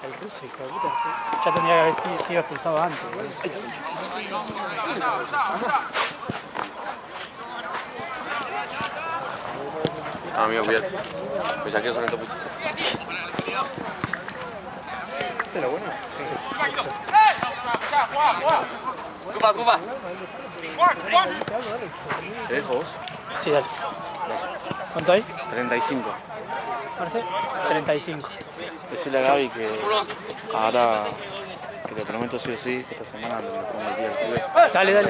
El ruso, hijo de puta. Ya tendría que haber sido expulsado antes. Amigo, cuídate. Pues ya quiero salir el topo. Pero bueno. Cuba, Cuba. ¿Te dejo vos? Sí, dale. ¿Cuánto hay? 35. Marce, 35. Decirle a Gaby que ahora que te prometo sí o sí que esta semana lo pongo el día del pibe. Dale, dale.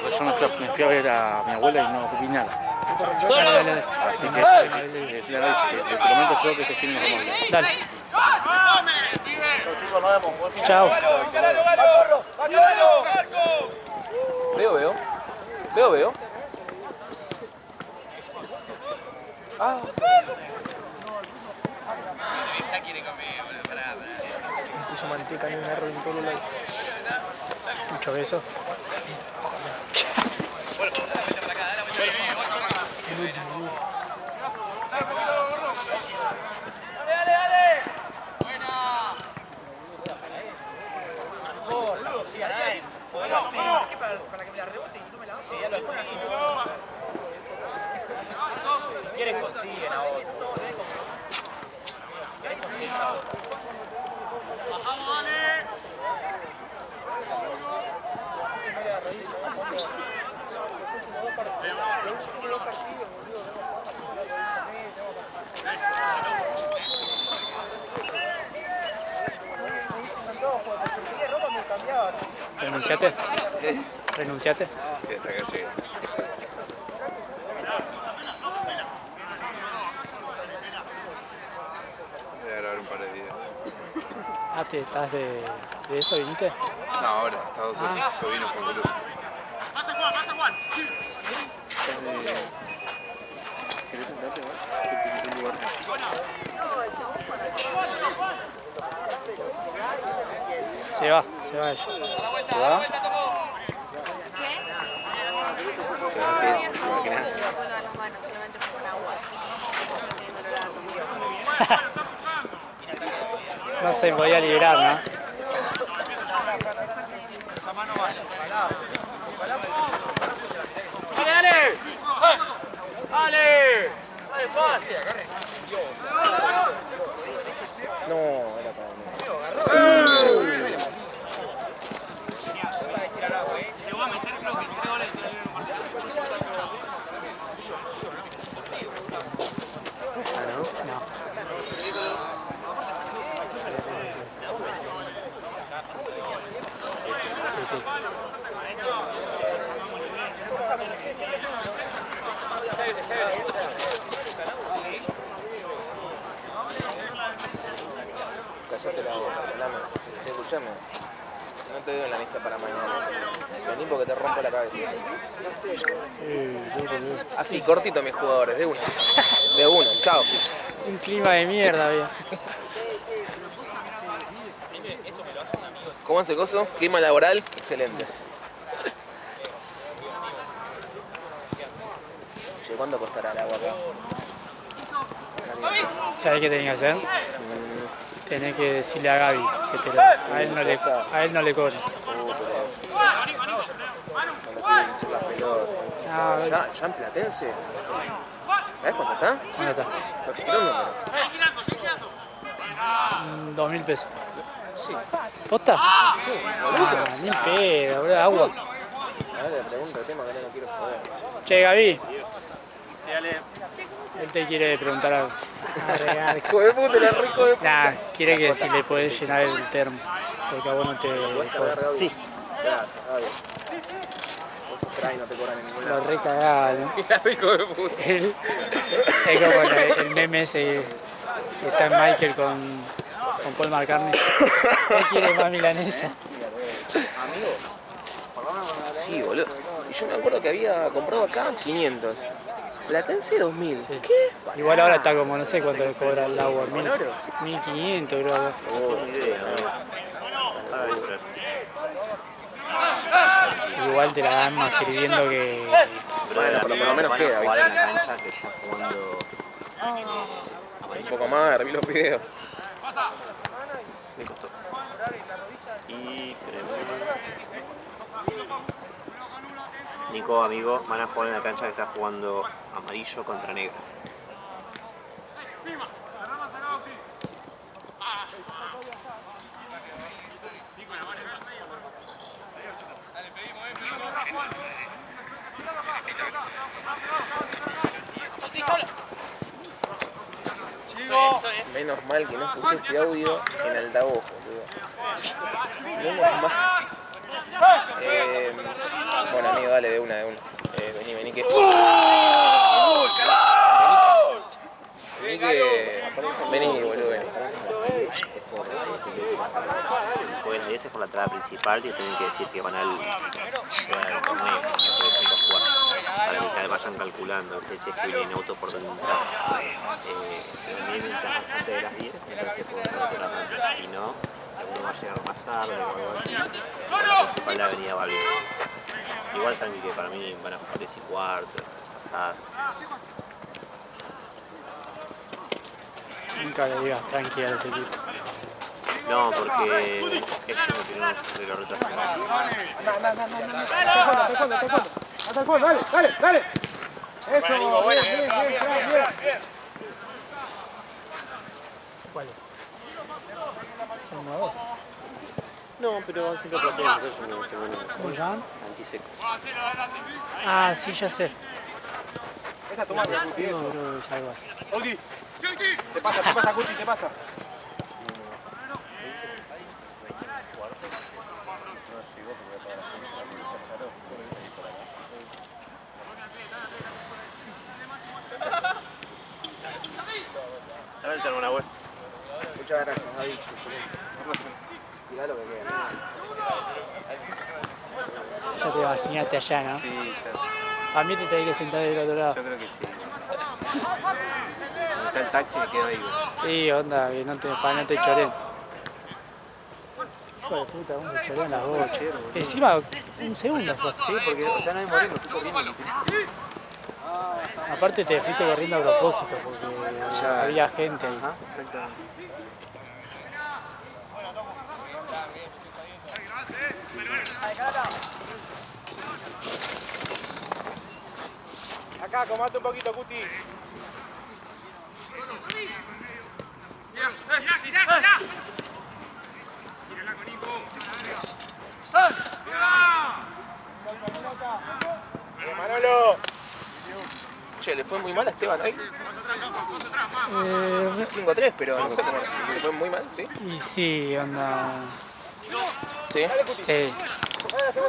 Porque yo me fui a ver a mi abuela y no vi nada. Dale, dale, dale. Así que decirle a Gaby que le prometo yo que este fin nos vamos a ver. Dale. Chao. Veo. Ah. Ya quiere comer, boludo, pará. Puso manteca en un arroz en todos lados. Mucho beso. Para que me la rebote y no me la hace. Ya lo si quieren consiguen ahora. ¿Renunciaste? ¿Renunciaste? Sí, hasta que llegue. Voy a grabar un par de videos. Ah, ¿estás de eso viniste? No, ahora, Estados Unidos. Yo vino con Cruz. Pasa Juan. ¿Querés sentarte, no? Se va ella. ¿Se va? Se va, ¿qué? ¿Te imaginas? No se podía liberar, ¿no? Esa mano vale. ¡Dale! ¡Dale! ¡Dale, Juan! No, era para mí. Llegó a meter, creo que 3 goles y se Cállate la boca, salame. Escúchame. No te doy una lista para mañana. Vení porque te rompo la cabeza. Así, cortito mis jugadores, de una. De una, chao. Un clima de mierda, bien. ¿Cómo hace coso? Clima laboral, excelente. Che, ¿cuánto costará el agua acá? ¿Sabés qué tenés que hacer? Tenés que decirle a Gaby que te lo, a él no le cobra. Ah, ¿Ya en Platense? ¿Sabes cuánto está? ¿Dónde está? Tirá un número. 2.000 pesos. Sí. ¿Posta? Sí, Ah, ni pedo, boludo, agua. Ahora le pregunto el tema que no quiero joder. Che, Gaby. Él te quiere preguntar algo. Hijo de puta, la rico de puta. Nah, quiere que si le podés llenar el termo. Porque a vos no te cobra. Sí. Gracias, Gaby. Vos sos crack y no te cobran en ningún Lo lado. re cagaba, ¿no? Mira, hijo de puta. Es como el meme ese que está en Michael con Paul McCartney. Él quiere más milanesa. Amigo. Sí, boludo. Y yo me acuerdo que había comprado acá 500. Platense 2000. Sí. ¿Qué? Igual ahora está como, no sé cuánto le cobra el agua, 1.500, creo. Igual te la dan más sirviendo que... Bueno, por lo menos queda, Igual en ¿viste? la cancha que está jugando. Un poco más, herví los fideos. Me costó. Y tenemos... Nico, amigo, van a jugar en la cancha que está jugando amarillo contra negro. Menos mal que no escuché este audio en altavoz, boludo. Menos mal. Bueno, amigo, dale, de una. Vení que... Vení, boludo, vení. Bueno, ese es por la entrada principal y tienen que decir que van al torneo, para que vayan calculando, que si es que vienen auto por donde entrar. Si no vienen antes de las 10, entonces pueden entrar antes. Si no, seguro va a llegar más tarde o algo así. La principal de la avenida Balbín. Igual también que para mí van a jugar 10 y cuarto, pasadas. Nunca le digas tranqui a los equipos. No, porque es que no tenemos de lo retrasado. Hasta el fondo, dale. Eso, bien. ¿Cuál es? Son nuevos. No, pero siempre platean, ¿Cómo se llaman? antisecos. Ah, sí, ya sé. Esta toma, Creo que es algo así. Odi. Te pasa, Cuti, te pasa. Dale el termo, güey. Muchas gracias, Javi. Tirá lo que queda. Ya te imaginaste allá, ¿no? Sí, ya. A mí te tenés que sentar del otro lado. Yo creo que sí. Donde está el taxi me quedo ahí, güey. Sí, onda, que no te choren. Hijo de puta, uno se chorean las dos. Encima, un segundo fue. Sí, porque ya no hay moreno, fui corriendo. Aparte te fuiste corriendo a propósito, porque Ya. había gente ahí. Ajá, exactamente. Acá, comate un poquito, Cuti. Manolo. Che, le fue muy mal a Esteban ahí. 5-3, pero no sé cómo. Le fue muy mal, ¿sí? Y sí, onda. Sí. Sí.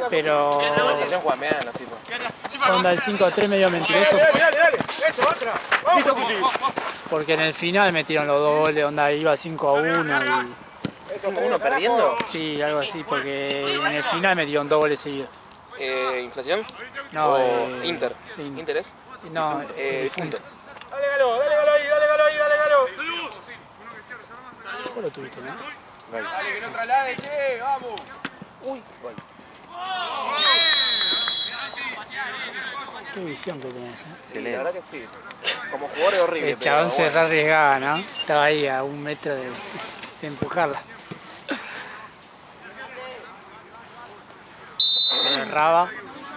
Pero. La estación juega bien, los tipos. Onda el 5-3 medio mentiroso. Dale. Eso, otra. Vamos, Cuti. Porque en el final metieron los dos goles, onda iba 5-1 y. 5-1 perdiendo. Sí, algo así, porque en el final metieron dos goles seguidos. ¿Inflación? No, o Inter. In- ¿Inter es? No, Difunto. Dale, Galo ahí. ¿Cómo lo tuviste, no? Dale, que no traslade, che, vamos. Uy, gol. Qué visión que tenés, ¿eh? Sí, la verdad que sí. Como jugador es horrible. El chabón pero se re arriesgaba, ¿no? Estaba ahí a 1 metro de empujarla. Pero erraba,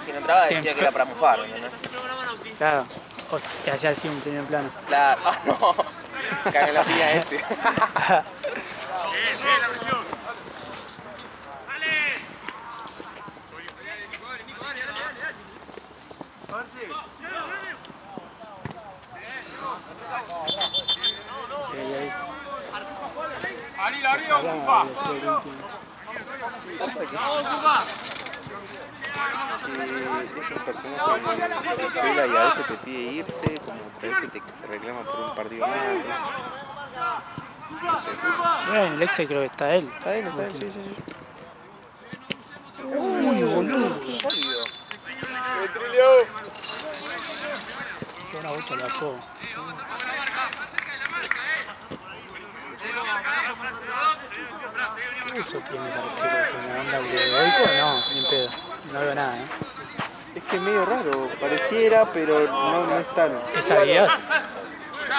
Si no entraba decía que era para mufar, ¿no? claro. O te hacía así un primer plano. Claro. Ah, no. Caga en la piña este. Sí, ahí. Arriba, Hablaba, había sido el último. Es un personaje que se desvela y a veces te pide irse, como a veces te reclama por un partido más. No sé. Mira, en el Excel creo que está él. Está bien, sí. Uy, boludo. Sólido. Qué buena bocha la co. ¿Qué uso tiene el arquero? ¿Tiene onda heroico? No, ni en pedo. No veo nada, ¿eh? Es que es medio raro, pareciera, pero no es tal. ¿Es Adidas?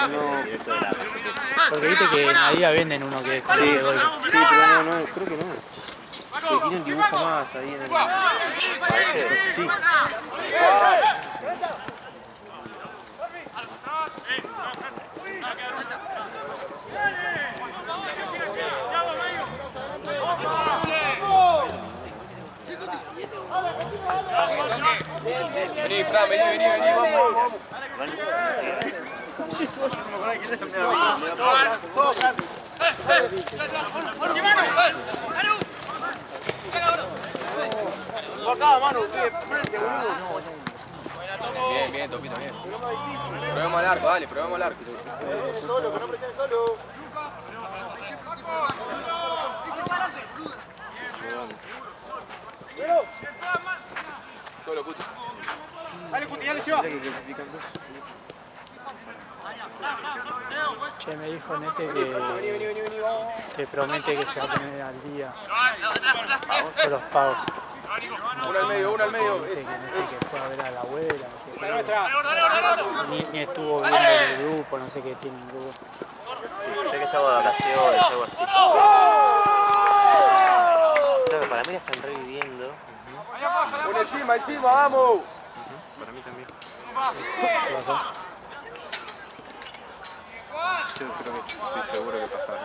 No, Porque viste que en Adidas venden uno que es con Sí, de golpe. sí, pero no, creo que no. Que tiene un dibujo más ahí en el... Parece. Sí. Vení, Fran, vení, vamos. Bien, bien, Topito, bien. Probemos al arco, dale, probemos al arco. Solo, que no presten solo. Solo, Cuti. Dale, Cuti, dale, lleva. Che, me dijo Nete que promete que se va a poner al día con los pagos. Uno al medio, uno al medio. Dice que no sé, que fue a ver a la abuela, ni estuvo viendo el grupo, no sé qué tiene un grupo. Sí, sé que estaba de vacaciones, algo así. Creo que para mí la están reviviendo. Uno encima, encima, vamos. Para mí también. ¿Qué pasó? Yo creo que estoy seguro que pasará.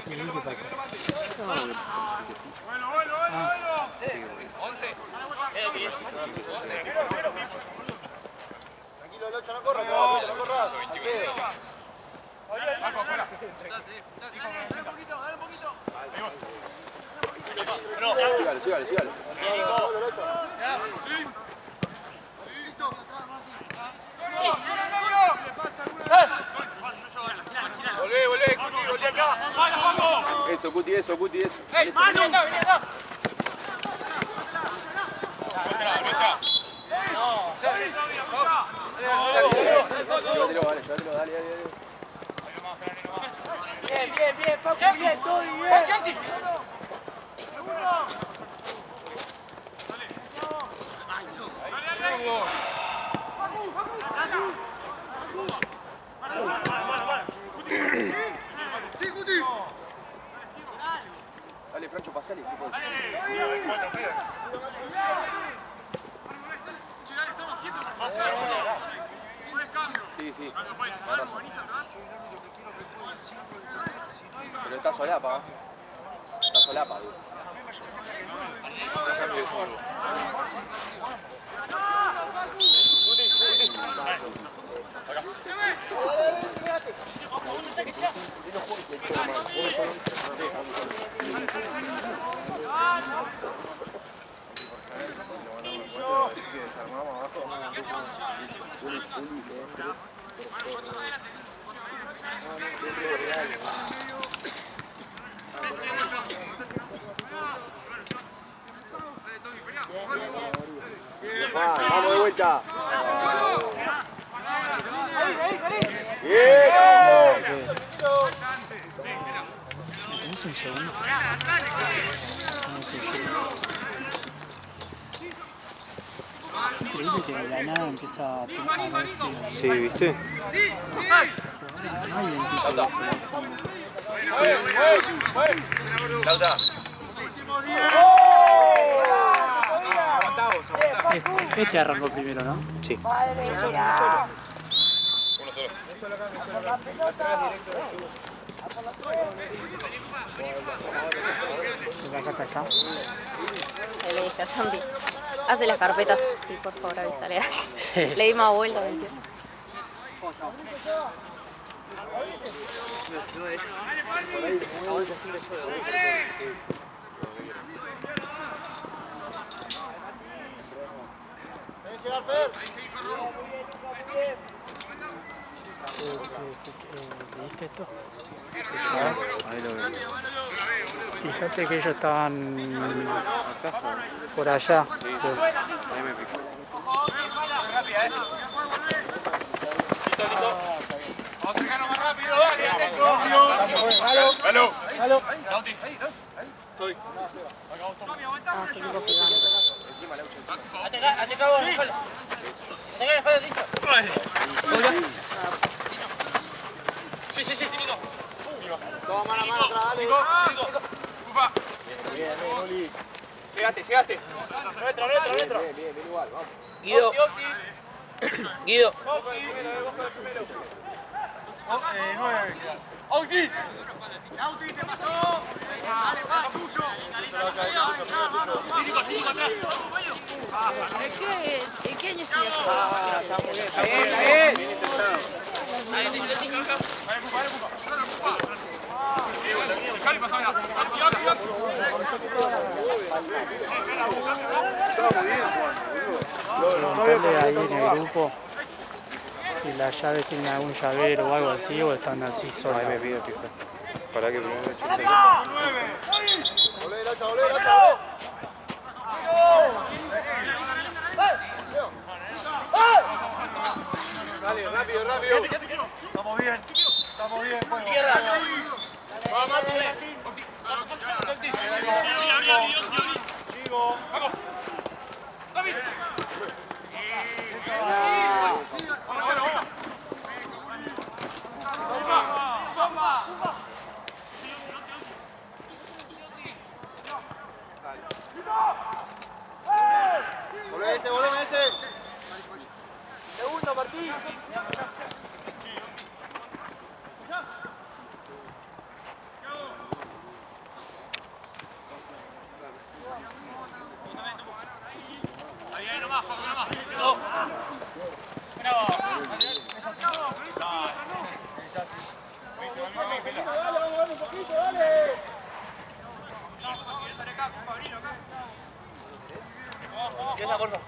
¿Y ahí qué pasa? Tranquilo, Locha, no corra, no corra. Sígale, sígale, sígale. Volvé, Cuti, volvé acá. Eso, Cuti, eso, Cuti, eso. ¡Mano! ¡Vení acá! Llévatelo, vale, llévatelo, dale, dale, dale. Bien, Facu, bien, todo bien. Dale, Francho, pasale, si podés. Sí, sí. Pero está solapa, ¿eh? Está solapa, digo. Vamos de vuelta. ¿Tenés un segundo? Increíble que de la nada empieza a ver frío. Sí, ¿viste? No hay un tipo de selección. Lauda. Este arrancó primero, ¿no? Sí. Uno solo. De acá hasta allá. Le dije a Zambi, hace las carpetas. Sí, por favor, avísale. Le di más vuelta. ¿Viste esto? Ahí lo veo. Fíjate que ellos estaban por allá. Ahí me fijo. Vamos a sacarlo más rápido, dale, atento. Halo. Sí. Toma mano atrás, dale. Ufa. Bien, Llegaste. Retro. Bien, igual, vamos. Guido. Guido. Auti, te pasó. Dale, va, tuyo. ¿De qué año estudias? Está bien. Preguntarle ahí en el grupo si las llaves tienen algún llavero o algo así o están así solas. Ahí me pido, fija. Para que primero Dale, rápido. Estamos bien. Vamos. David. Volvé ese. Segundo, Martín. Ahí nomás. Dale, un poquito, dale. Esa, porfa.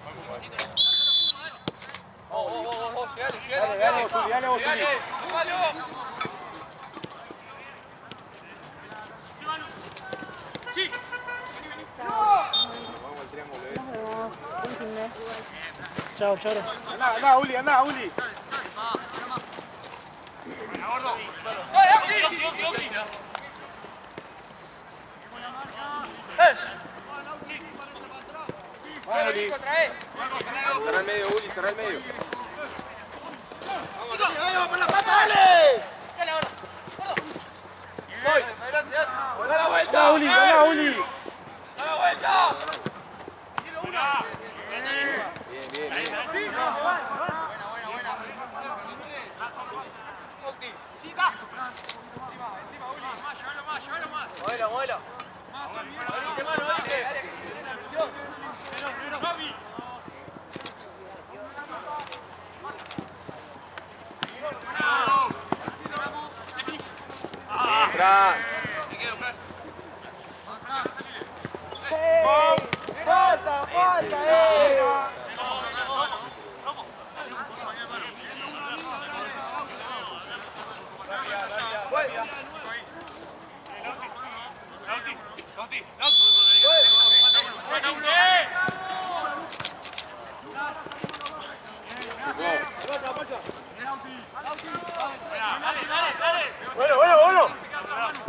Dale. Chao. Andá, Uli. Cerra el medio, Uli, cerra el medio. Dale, Uli. Muévelo. Atrás. Falta.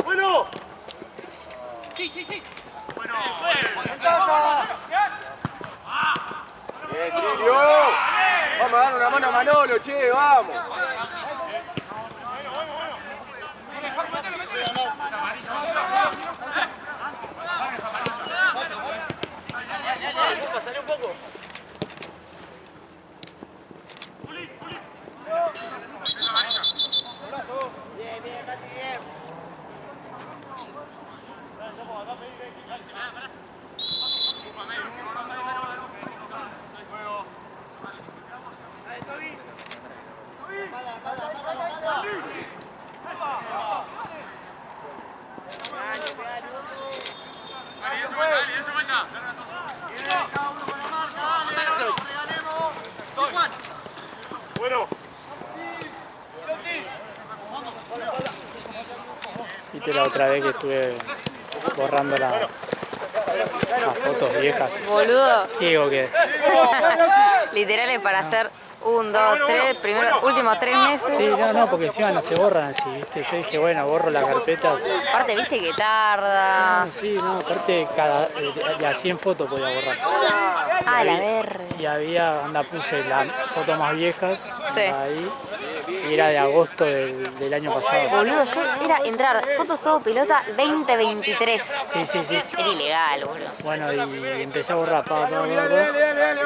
Bueno. Sí. Bien, Chilio. Vamos a dar una mano a Manolo, che, vamos. Sale un poco. Viste la otra vez que estuve borrando las fotos viejas. Boludo. Ciego que. Literal es para hacer 2, 3, últimos 3 meses. Sí, no, porque encima no se borran así, ¿viste? Yo dije, bueno, borro la carpeta. Aparte, viste que tarda. Sí, no, aparte de a 100 fotos podía borrar. Ah, la verde. Y había, puse las fotos más viejas Sí. ahí, y era de agosto del año pasado. Boludo, yo era entrar, fotos todo pelota 2023. Sí. Era ilegal, boludo. Bueno, y empecé a borrar,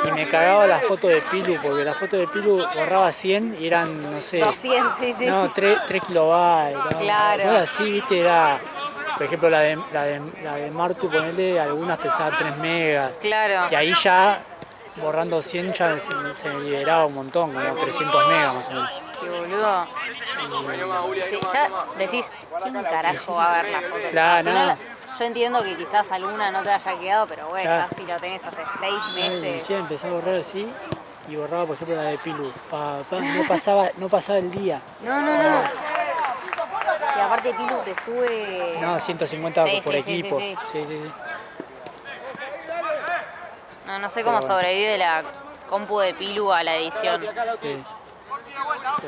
y me cagaba la foto de Pilu, porque la foto de Pilu borraba 100 y eran, no sé, 200, sí. 3 kilobytes. Claro. Cosas así, viste, era, por ejemplo, la de Martu, ponele, algunas pesaban 3 megas. Claro. Y ahí ya, borrando 100, ya se me liberaba un montón, como 300 megas más o menos. Qué boludo. Ya decís, ¿quién carajo va a ver la foto? Claro, Si no no. yo entiendo que quizás alguna no te haya quedado, pero bueno, Claro. ya si lo tenés hace 6 Y meses. sí, empecé a borrar así, y borraba, por ejemplo, la de Pilu. No pasaba el día. No. Y aparte Pilu te sube. No, 150 Sí, por sí, equipo. sí. Sí. No sé cómo sobrevive la compu de Pilu a la edición. Sí.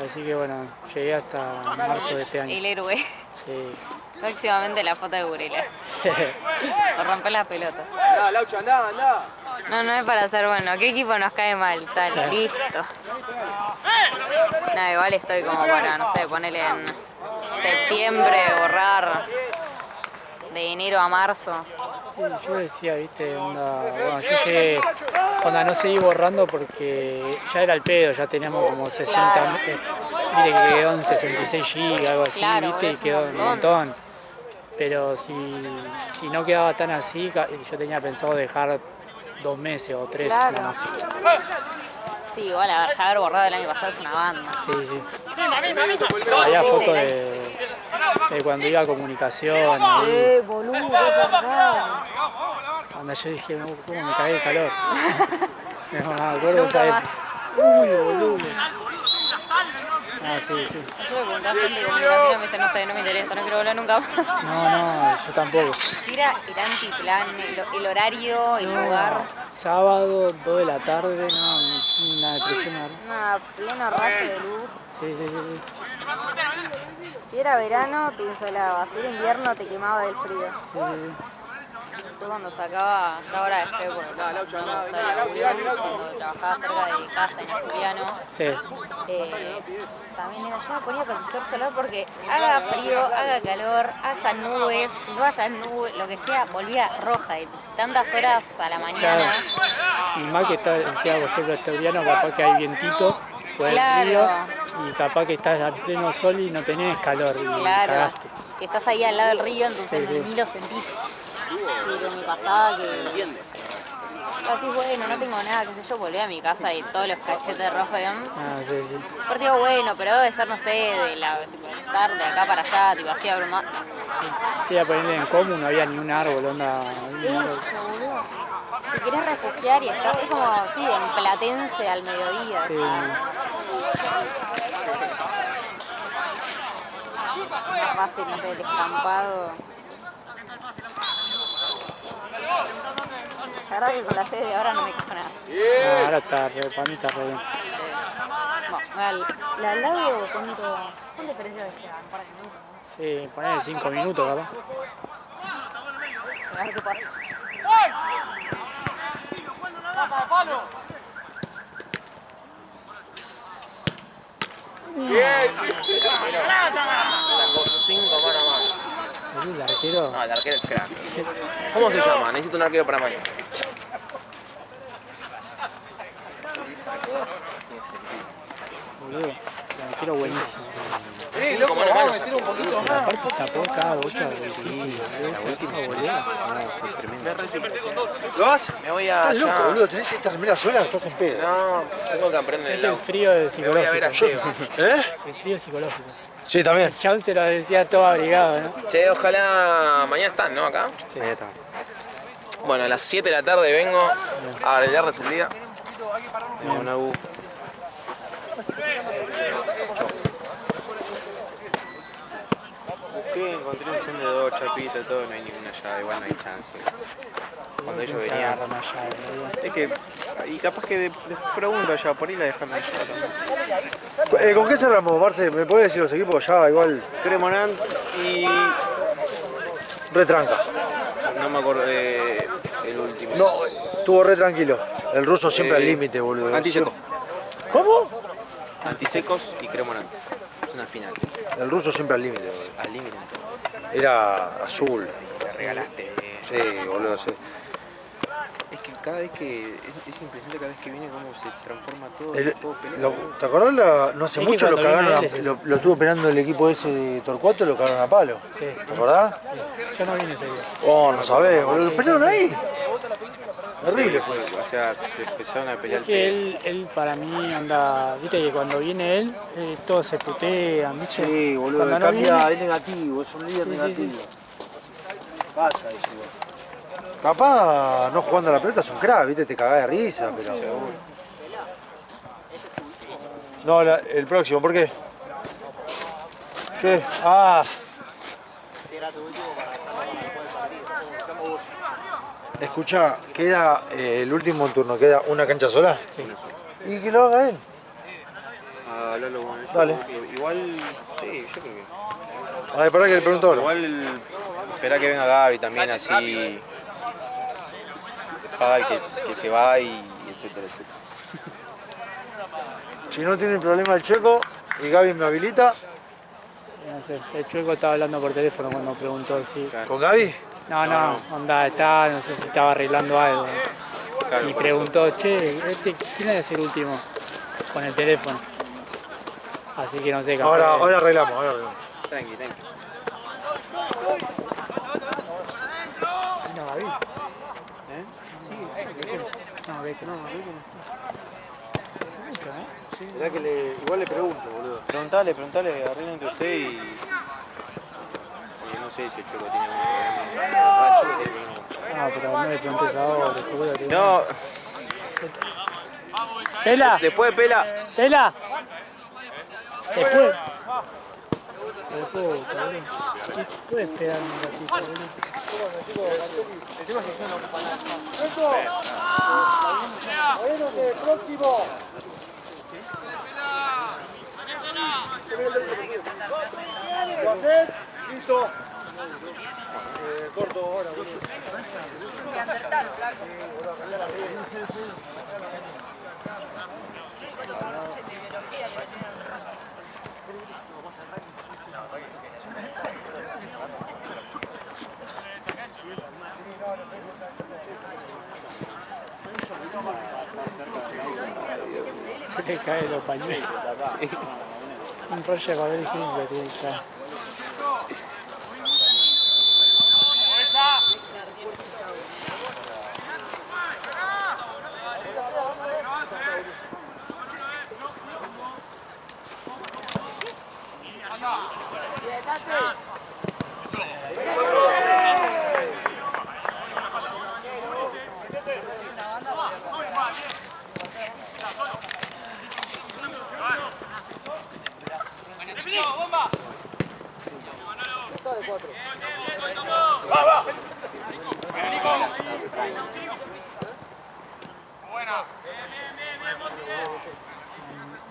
Así que bueno, llegué hasta marzo de este año. El héroe. Sí. Próximamente la foto de Gurela. Por romper las pelotas. Andá, Laucha, andá. No es para ser bueno. ¿Qué equipo nos cae mal? Tal, listo. No, igual estoy como para, no sé, ponerle en septiembre, borrar de enero a marzo. Sí, yo decía, viste, bueno, yo llegué, no seguí borrando porque ya era el pedo, ya teníamos como 60, Claro. Viste que quedó en 66 GB, algo así, Claro, viste, y es un quedó un montón. montón. Pero si no quedaba tan así, yo tenía pensado dejar 2 meses o 3 Claro. nomás. Sí, igual ya haber borrado el año pasado es una banda. Sí. Había fotos de cuando iba a comunicación. Boludo, es verdad. Cuando yo dije, no, ¿cómo me cagué de calor? No me acuerdo, Nunca ¿sabes? más. Uy, boludo. Ah, sí. Yo le pregunté a gente de comunicación y me dice, no sé, no me interesa, no quiero volver nunca más. No, yo tampoco. Era el antiplan, el horario, el lugar. Sábado, 2 de la tarde, no, una depresión. Una pleno rayo de luz. Sí. Si era verano, te insolaba. Si era invierno, te quemaba del frío. Sí. Yo cuando sacaba, yo ahora dejé por cuando trabajaba cerca de mi casa en Asturiano, Sí. también era, yo me ponía protector solar porque haga frío, haga calor, haya nubes, si no haya nubes, lo que sea, volvía roja de tantas horas a la mañana. Y más que está, decía, por ejemplo, Asturiano, capaz que hay vientito, fue Claro. el río, y capaz que estás a pleno sol y no tenés calor, y Claro, cagaste. que estás ahí al lado del río, entonces Sí. ni lo sentís. Pero me pasaba que así bueno, no tengo nada, qué sé yo, volví a mi casa y todos los cachetes rojos, digamos. Ah, sí. Aparte digo, bueno, pero debe ser, no sé, tipo, estar de acá para allá, tipo así abrumado. Sí, a ponerle en común, no había ni un árbol, onda. Eso, boludo. Si querés refugiar y estar, es como, sí, en Platense al mediodía. Sí. Más fácil, no sé, el descampado. La verdad que con la sede de ahora no me quejo nada. No, ahora para mí está re bien. Bueno, la al lado, ¿cuánto diferencia de llegar? ¿Un par de minutos? Sí, ponerle 5 minutos, capaz. A ver qué pasa. Sacó 5 manos más. Boludo, el arquero. No, el arquero es crack. ¿Cómo se llama? Necesito un arquero para mañana. Boludo, el arquero buenísimo. 5 manos más. Aparte tapó cada bocha difícil. La última volea. ¿Lo vas? Me voy a. Estás loco, boludo. ¿Tenés esta remera sola? Estás en pedo. No, tengo que aprender el El lado. frío Me voy a ver a psicológico. Seba. ¿Eh? El frío psicológico. Sí, también. Chau se lo decía todo abrigado, ¿no? Che, ojalá mañana están, ¿no? Acá. Mañana está. Bueno, a las 7 de la tarde vengo a arreglarles el día. Una U. Busqué, encontré un encendedor, chapita, todo, no hay ninguna llave, igual no hay chance. Cuando ellos Se venían. agarra una llave, boludo. Es que Y capaz que después pregunto ya, por ahí la dejan allá también. ¿Con qué cerramos, Marce? ¿Me puedes decir los equipos? Ya igual Cremonant y... retranca. no me acuerdo el último. No, estuvo re tranquilo. El ruso siempre al límite, boludo. Antiseco. ¿Cómo? Antisecos y Cremonant. Es una final. El ruso siempre al límite, boludo. Al límite. Era azul. Te regalaste. Sí, boludo, sí. Es que cada vez que... Es impresionante cada vez que viene cómo se transforma todo. Todo ¿Te acordás? No hace Es que mucho lo cuando viene cagaron, él es lo estuvo operando el equipo ese de Torcuato y lo cagaron a palo. Sí. ¿Te acordás? Yo no vine ese día. Oh, no sabés, boludo. ¿Lo pelearon ahí? Horrible fue. O sea, se empezaron a pelear. Es que él para mí anda, viste que cuando viene él, todos se putean, ¿viste? Sí, boludo, Cuando no cambia, viene- es negativo, es un líder Sí, negativo. sí. Pasa eso, igual. Capaz no jugando a la pelota es un crack, viste, te cagás de risa, pero... No, el próximo, ¿por qué? ¿Qué? Ah. Escuchá, queda el último turno, queda una cancha sola. Sí. Y que lo haga él. A hablarlo con él. Dale. Igual, sí, yo creo que... A ver, pará que le pregunto ahora. Igual, espera que venga Gaby también, así... Ay, que se va y etcétera, etcétera. Si no tiene problema el checo y Gaby me habilita. No sé, el Chueco estaba hablando por teléfono cuando preguntó si... ¿Con Gaby? No, onda, no sé si estaba arreglando algo. Claro, Y por preguntó, che, ¿quién es el último? Con el teléfono. Así que no sé, capaz que- Ahora arreglamos, ahora arreglamos. eso. Tranqui. No, Gaby. No, Beto, no, Gaby no está. Mirá que igual le pregunto, boludo. Preguntale, arreglen entre usted y... no sé si el Choco tiene algún problema. Ah, el Choco tiene problema. No, pero no le preguntes ahora, seguro que... No, ¡Pela! después Pela. ¡Pela! Después. Cabrón. Puedes esperar un ratito, boludo. Listo. Corto ahora, boludo. Se te caen los pañuelos. Un rollo de papel higiénico tiene ya.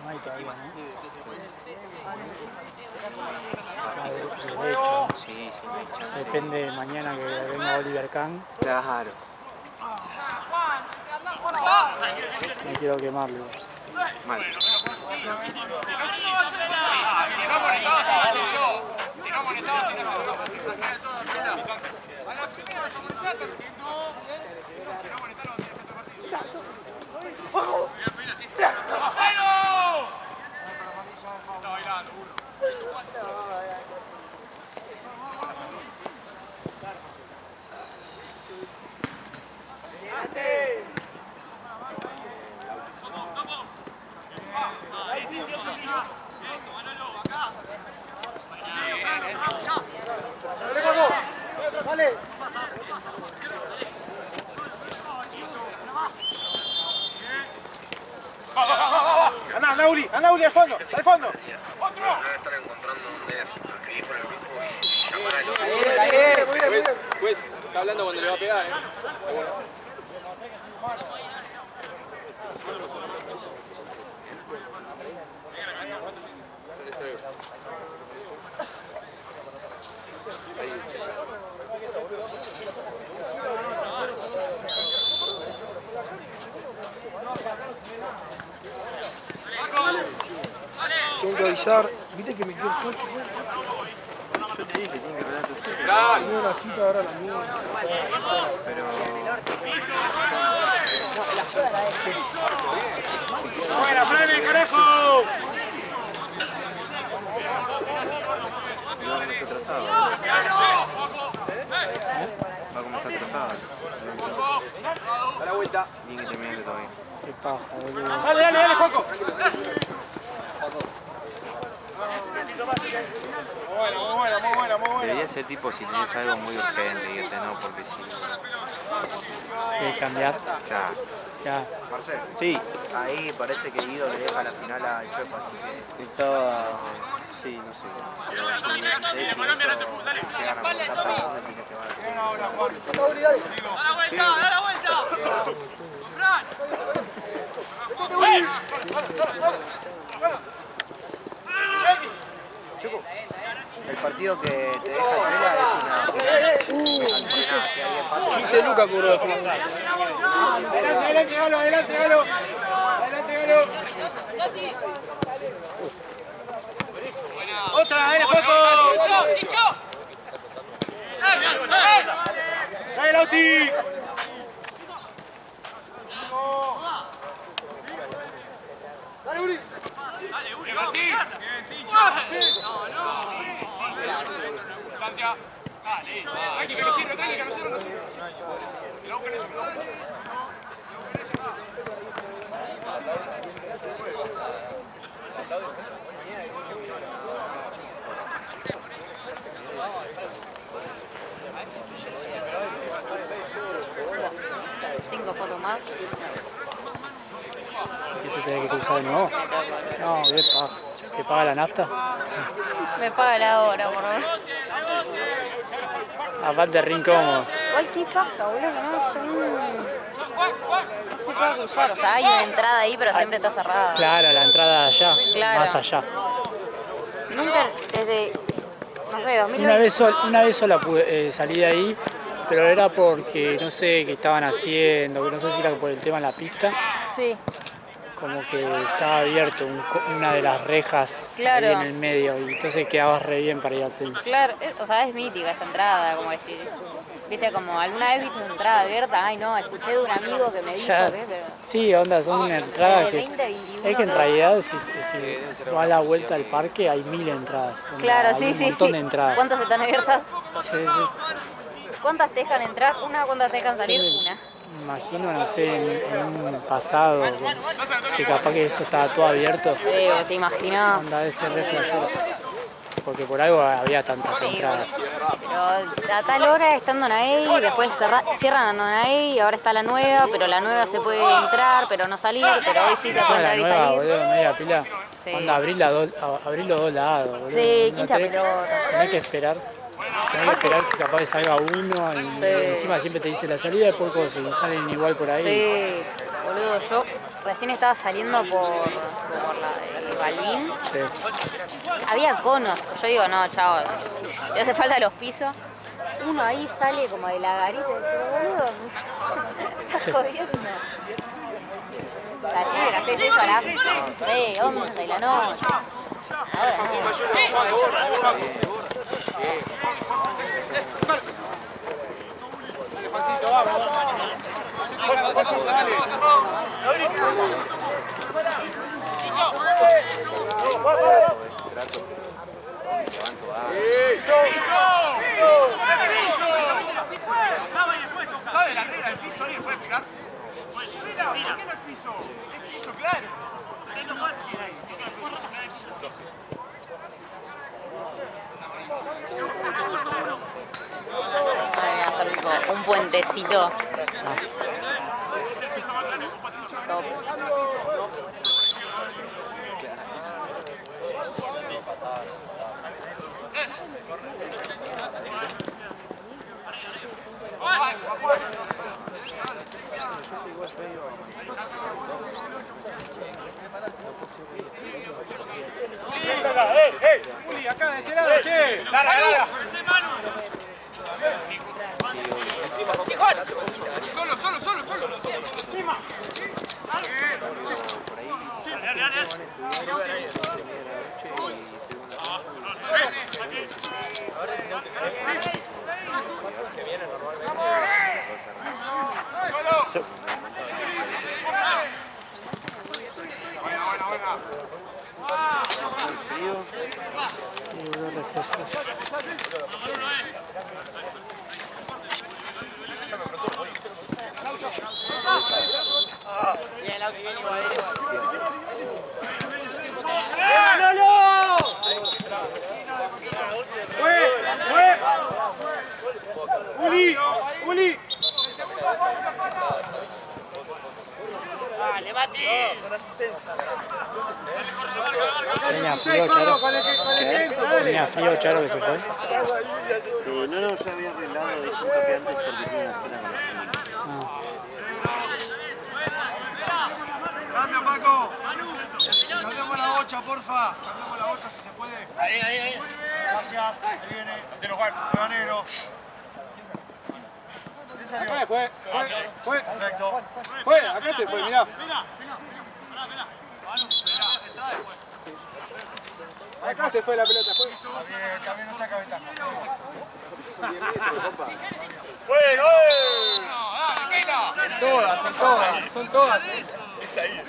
No hay todavía, ¿no? De hecho, Sí, no hay chance. depende de mañana que venga Oliver Kahn. Claro. No quiero quemarlo. Mal. Anda, Uli, al fondo, al fondo. Pues, está hablando cuando le va a pegar, avisar. Viste que me quiero yo. Yo te dije que tienen que arreglar ustedes. Tengo la cita ahora a la mía. Pero... ¡Fuera, Freddy, carajo! Va a comenzar atrasado. Va a comenzar atrasado. Da la vuelta. Tiene que terminar todavía. Qué paja, boludo. Dale, dale, dale, Juaco. Muy buena. Debería ser tipo si tenés algo muy urgente, irte, no, porque si... Cambiar. Claro. Ya. Marcelo, Sí. ahí parece que Guido le deja la final al Chuepa, así que Estaba... Sí, no sé. pero yo no sé si eso llegan a preguntar también, así que te van a tener. ¡Da la vuelta! Chuco, el partido que te deja Tela es una final. Así que nada, si hay empate... 15 lucas cobró al final. Adelante, Galo. Adelante, Galo. Otra, dale, Juaco. Dale, Lauti. Dale, Uri. Tranqui, que no sirve. Cinco fotos más. ¿Qué te tenés que cruzar de nuevo? No, bien paja. ¿Te paga la nafta? Me paga la hora, por favor. Aparte, re incómodo. Igual qué paja, boludo, que no se puede cruzar. O sea, hay una entrada ahí, pero siempre está cerrada. Claro, la entrada de allá, Claro. más allá. Nunca, desde, no sé, 2020. Una vez sola salí de ahí, pero era porque no sé qué estaban haciendo, que no sé si era por el tema en la pista. Sí, Como que estaba abierto una de las rejas Claro. ahí en el medio y entonces quedabas re bien para ir al tenis. claro, o sea, es mítica esa entrada, como decir. Viste, como alguna vez viste esa entrada abierta, ay no, escuché de un amigo que me dijo Ya. que, pero... Sí, onda, son entradas de que... 20, 21, Es que en todo. realidad si vas a la vuelta al parque hay 1000 entradas. Onda, Claro, hay sí, un sí, montón sí. de entradas. ¿Cuántas están abiertas? Sí, sí. ¿Cuántas te dejan entrar? Una, ¿cuántas te dejan salir? Una. Me imagino, no sé, en un pasado, que capaz que eso estaba todo abierto. Sí, te imaginas. Onda, ese re flashero. Porque por algo había tantas entradas. Pero a tal hora estando en ahí, después cierran andando en ahí, y ahora está la nueva, pero la nueva se puede entrar, pero no salir, pero hoy sí se puede La entrar y nueva, salir. boludo, media pila. Sí. Onda, abrir los dos lados, boludo. Sí, No hincha tenés- pelota. Tenés que esperar. Tenés que esperar que capaz que salga uno y Sí. encima siempre te dice la salida es por cosas y salen igual por ahí. Sí, boludo, yo recién estaba saliendo por el Balbín. Sí. Había conos. Yo digo, no, chao, te hace falta los pisos. Uno ahí sale como de la garita, pero boludo, me estás jodiendo. Decime que haces eso a las 11 de la noche. Ahora no. ¿Sabe la regla del piso? ¿Alguien puede explicar? Mira, ¿por qué no el piso? El piso, claro. Ay, me va a hacer tipo un puentecito. Top. Juli, acá de este lado, che. Solo. ¡Uli! Tenía frío, Charo. Tenía frío, Charo, que se fue. No, ya había arreglado, hice un toque antes porque tiene una cena con la familia. Cambia, Paco. Cambiamos la bocha, porfa. Cambiamos la bocha si se puede. Ahí. Gracias. Ahí viene. Hacelo, Juan. Juega negro. Fue. Perfecto. Fue, acá se fue, mirá. Acá se fue la pelota, fue. También no saca ventaja. ¡Bueno! Son todas. Es ahí.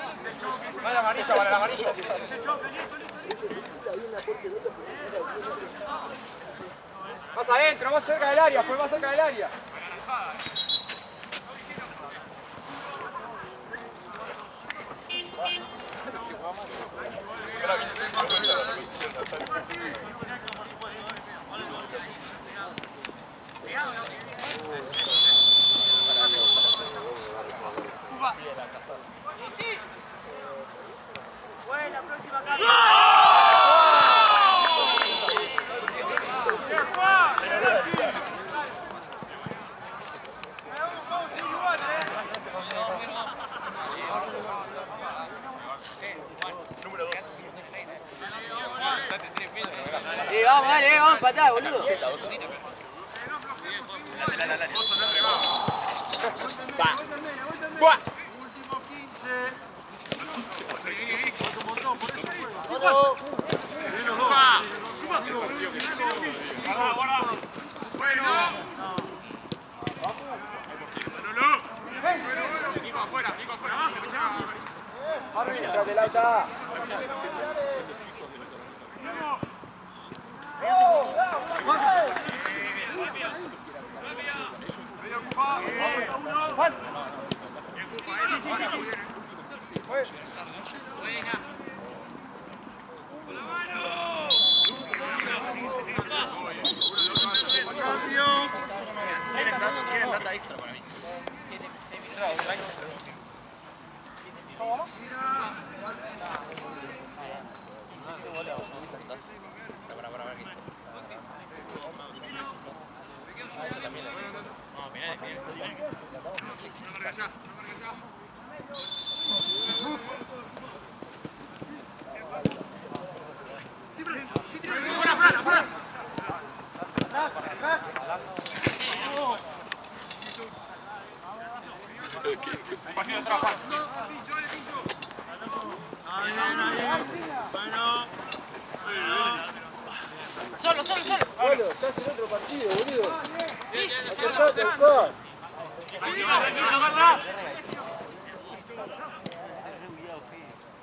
Para el amarillo. Más adentro, más cerca del área, fue más cerca del área. Vamos, empatá, boludo. Último 15. Un montón, por eso fue. Bien los dos. Bueno. Nico afuera. Arriba, de la alta. Tienen data extra para mí. Solo. Bueno, estás en otro partido, boludo. Acercate al gol.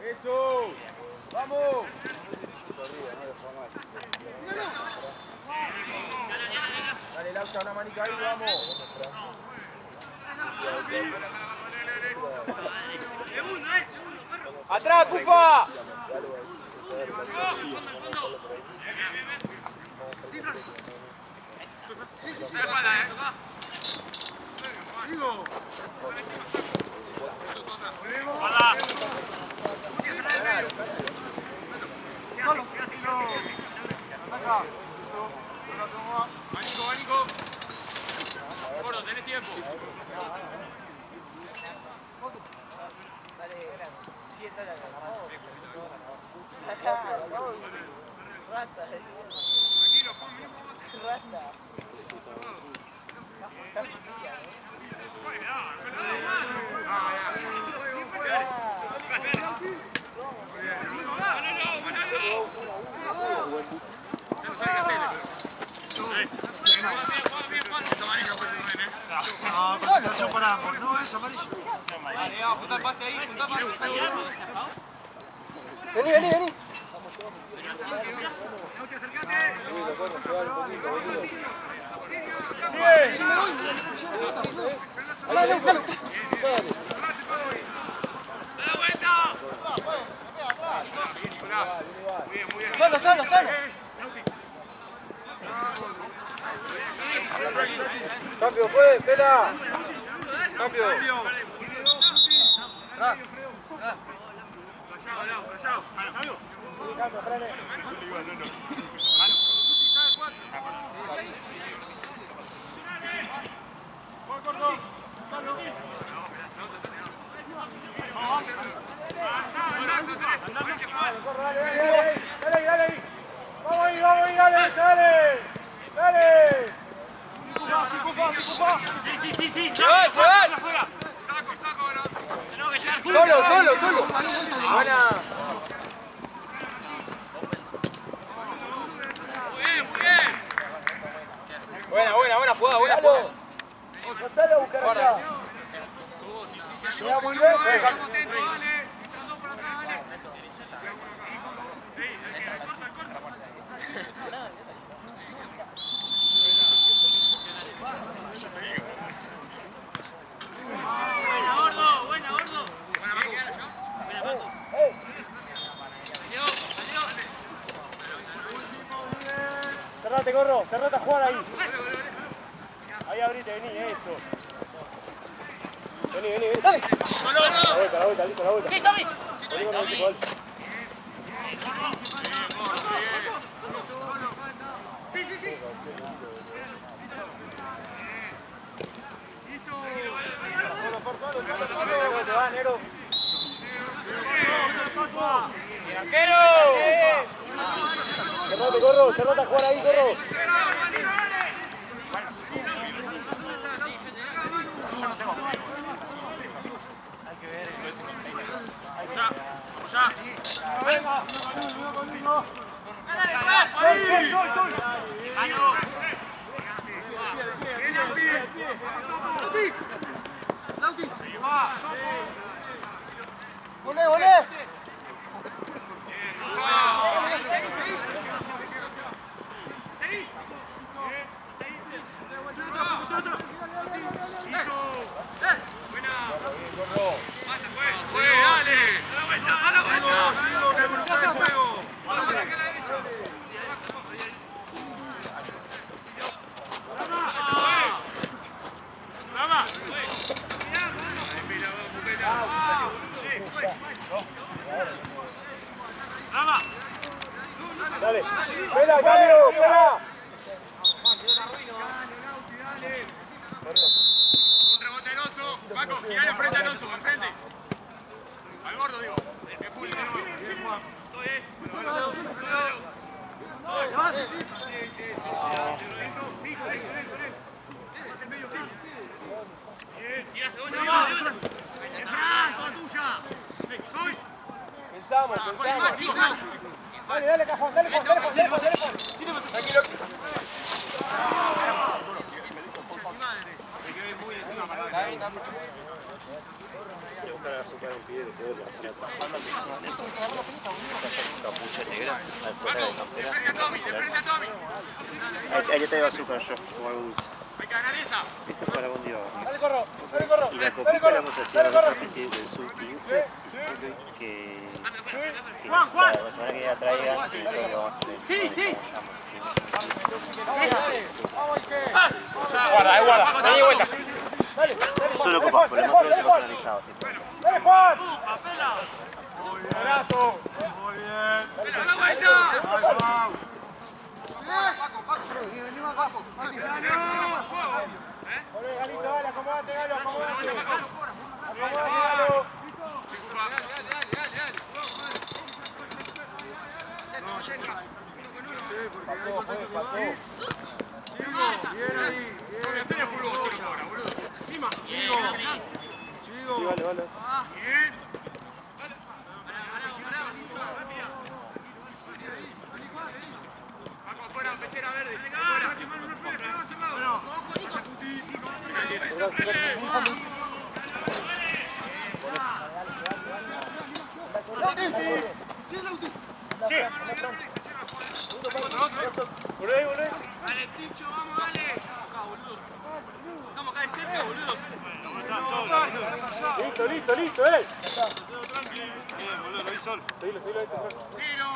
Eso. Vamos. Dale, Laucha, una manica ahí, vamos. ¡Atrás, Cufa! Digo. Manico. Gordo, tenés tiempo. No, paramos, no es amarillo. Vale, vamos, punta el pase ahí, Vení. solo, solo. Cambio, puede, Pela. Cambio. Dale ahí. Vamos ahí, dale. Dale. Sí. Afuera. Saco ahora. Tenemos que llegar. Solo. Buena. Muy bien. Buena jugada. Pasale a buscar allá. Queda muy bien. Buena, gordo. Cerrate, Gorro. Cerrate a jugar ahí. Ahí abrite, vení, eso. Vení. ¡Dale! La vuelta, listo, la vuelta. Sí, Tommy. Vení con el equipo, dale. Cerrate, Gorro, cerrate a jugar ahí, Gorro. ¡Volé! Dale, Pela, cambio, Pela. Un rebote al oso. Paco, girale frente al oso, al frente. Al gordo, digo. Pensamos. Dale, cajón, dale, Juan. Tranquilo. Capucha negra, afuera de campera. Ahí te llevo azúcar yo, como algo dulce. Esto es para algún día. Dale, corro. Y la copita la vamos a hacer a partir del sub-15, que la semana que ya traiga, que eso lo vamos a tener. Sí. Guarda. Vení vuelta. Solo copas, por el más se personalizado. Dale, Juan. Abrazo. Muy bien. ¡Dale la vuelta! Galito, dale, acomódate, Galo, acomódate. Acomódate, Galo. Pasó. Bien ahí. Sí, vale. Pechera verde. Volé. Dale, Ticho, vamos, dale. Acá, boludo. Estamos acá de cerca, boludo. Está solo, listo, Bien, boludo, lo vi solo. Seguilo. Tiro.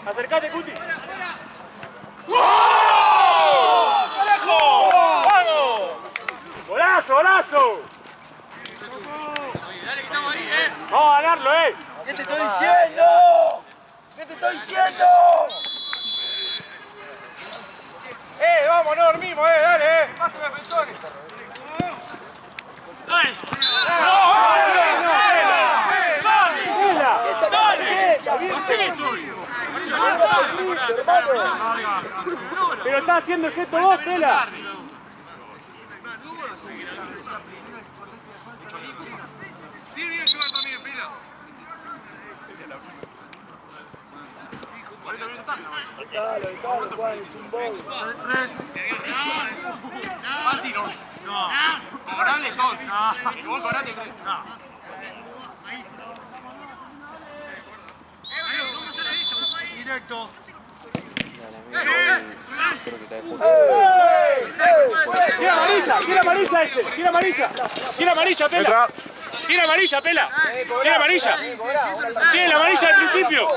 Acercate, Cuti. ¡Golazo, golazo! Vamos a ganarlo, ¿Qué te estoy diciendo? ¿Qué te estoy diciendo? Vamos, no dormimos, dale, Más defensores. Dale. Pero está haciendo el gesto vos, Pela. Sí, bien llevar también, Pila. Dale, Juan, es un gol. 3. Fácil 11. No. Cobrable es 11. Si vos cobrate 3. No. Directo. Tira amarilla ese, tira amarilla. Tira amarilla, Pela. Tira amarilla, Pela. Tira amarilla. Tiene la amarilla al principio.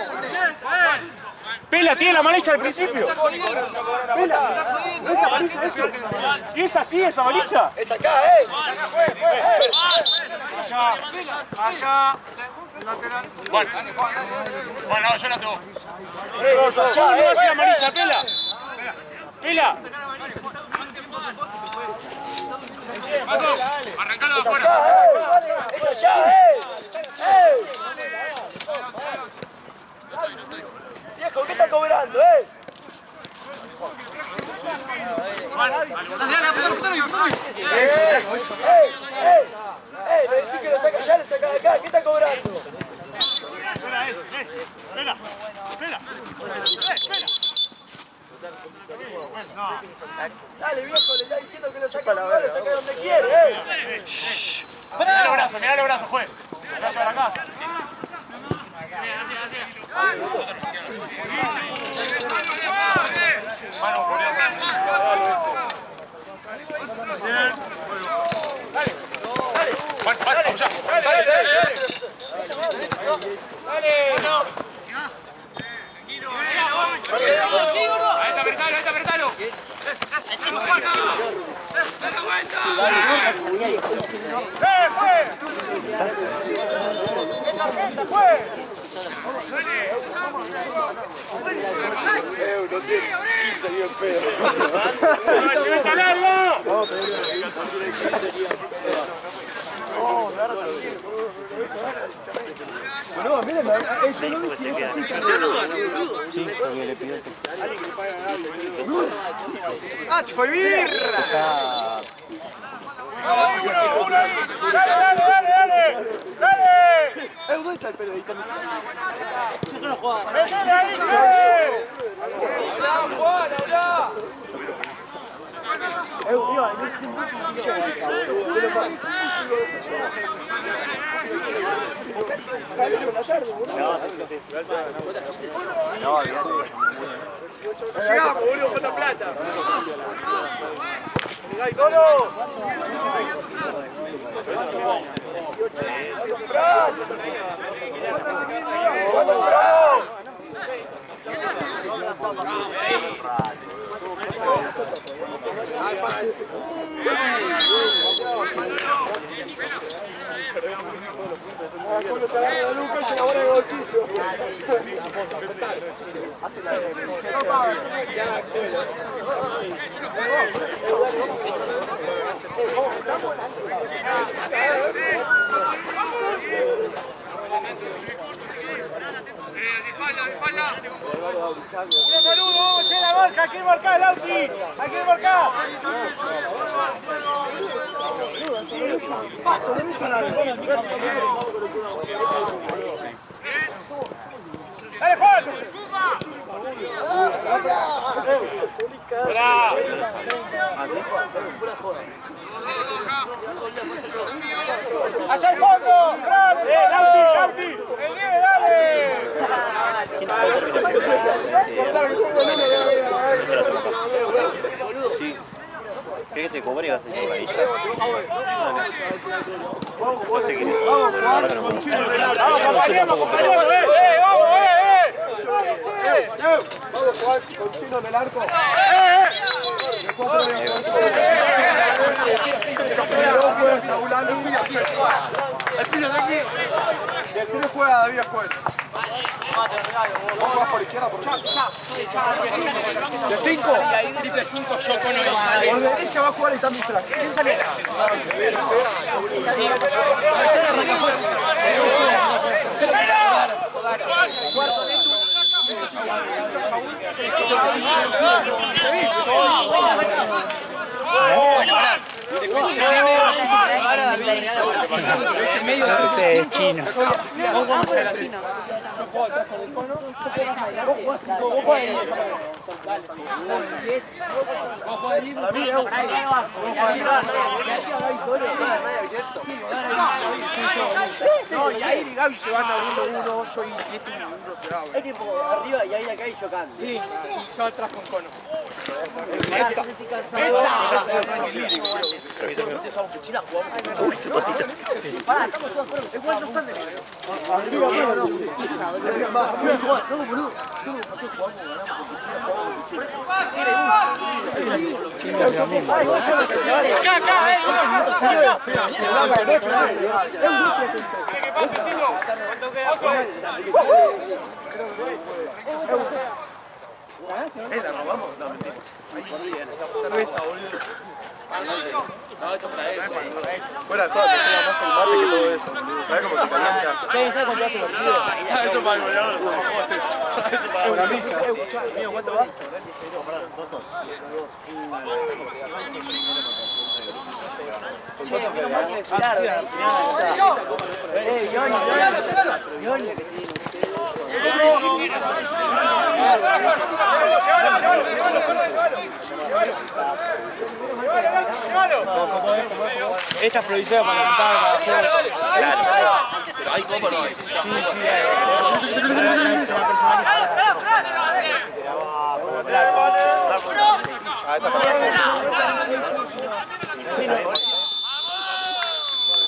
Pela, tiene la amarilla al principio. Pela, ¿no es amarilla eso? ¿Y es así, es amarilla? Es acá, Allá, allá. Lateral. Bueno, yo la hago. ¿Cómo no hace amarilla, Pela? Pela. Arrancalo de afuera. ¡Es allá, Viejo, ¿qué está cobrando, le decís que lo saca allá, lo saca de acá, ¿qué está cobrando? Espera. Dale, viejo, le está diciendo que lo saca de acá, lo saca de donde quiere, Mirá los brazos, juez. Brazo a la casa. Mano, bien. Vamos ya. Ahí está, apretalo. ¡Dale vuelta! ¡Ah, tipo de birra! ¡Dale! ¿Dónde está el periodista? ¡Metele ahí, Juan, habla! Llegamos, boludo, con la plata. ¡Uno saludo! ¡Se la marca! ¡Hay que marcar, Lauti! ¡Hay que marcar! ¡Dale, Juan! ¡Allá al fondo! ¡Dale, Lauti! ¡El 10, dale! Sí. ¿Querés que te cobre y vas a hacer la isla? No sé quién es. Ahora que no puedo. ¡Vamos, compañero! Vamos, Juan, con Chino en el arco. El tiro juega David Juez. Vos vas por izquierda, por derecha. ¿De 5? Triple 5, yo con hoy. Por derecha va a jugar y está Mistral. ¿Quién sale? Ese es chino. No, y ahí Gaby se van abriendo uno, yo y 7 minutos se va. Hay tipo arriba y ahí acá y chocando. Sí, y yo atrás con cono. Uy, se pasita. ¿La robamos? No, mentira. Cerveza, boludo. No, esto para él. Fuera todo, que sea más el mate que todo eso. ¿Sabes cómo te calienta? ¿Sabes cuánto hace los chicos? Eso para el goleador. Eso para una mija. Mío, ¿cuánto va? Esta es provisoria para levantar. Pero hay copa, no hay. Sí,